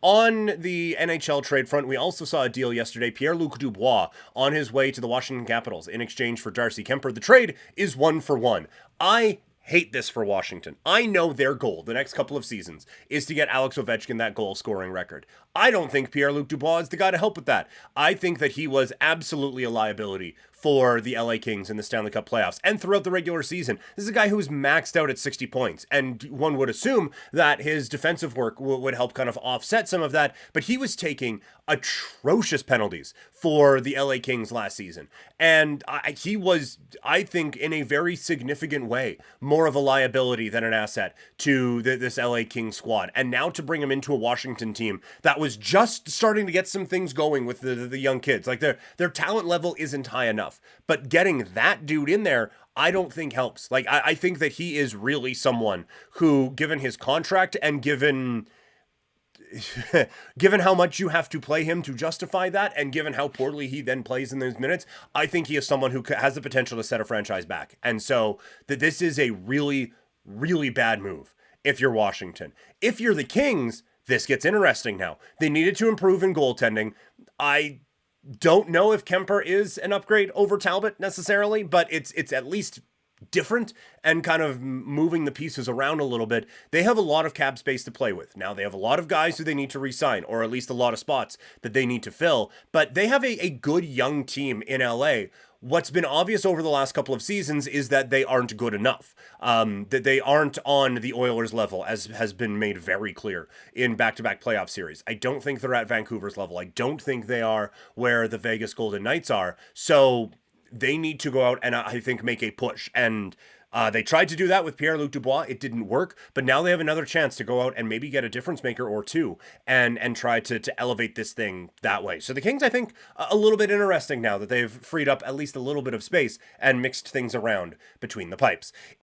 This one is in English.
On the NHL trade front, we also saw a deal yesterday. Pierre-Luc Dubois on his way to the Washington Capitals in exchange for Darcy Kuemper. The trade is 1-for-1. I hate this for Washington. I know their goal the next couple of seasons is to get Alex Ovechkin that goal scoring record. I don't think Pierre-Luc Dubois is the guy to help with that. I think that he was absolutely a liability for the LA Kings in the Stanley Cup playoffs and throughout the regular season. This is a guy who was maxed out at 60 points, and one would assume that his defensive work would help kind of offset some of that, but he was taking atrocious penalties for the LA Kings last season. And he was, I think, in a very significant way, more of a liability than an asset to this LA Kings squad. And now to bring him into a Washington team that was just starting to get some things going with the young kids. Like their talent level isn't high enough. But getting that dude in there, I don't think helps. Like, I think that he is really someone who, given his contract and given how much you have to play him to justify that, and given how poorly he then plays in those minutes, I think he is someone who has the potential to set a franchise back. And so this is a really, really bad move if you're Washington. If you're the Kings, this gets interesting now. They needed to improve in goaltending. I don't know if Kuemper is an upgrade over Talbot necessarily, but it's at least different and kind of moving the pieces around a little bit. They have a lot of cap space to play with. Now they have a lot of guys who they need to re-sign, or at least a lot of spots that they need to fill, but they have a good young team in LA. What's been obvious over the last couple of seasons is that they aren't good enough. That they aren't on the Oilers level, as has been made very clear in back-to-back playoff series. I don't think they're at Vancouver's level. I don't think they are where the Vegas Golden Knights are. So they need to go out and I think make a push. And they tried to do that with Pierre-Luc Dubois. It didn't work, but now they have another chance to go out and maybe get a difference maker or two and try to elevate this thing that way. So the Kings, I think, a little bit interesting now that they've freed up at least a little bit of space and mixed things around between the pipes.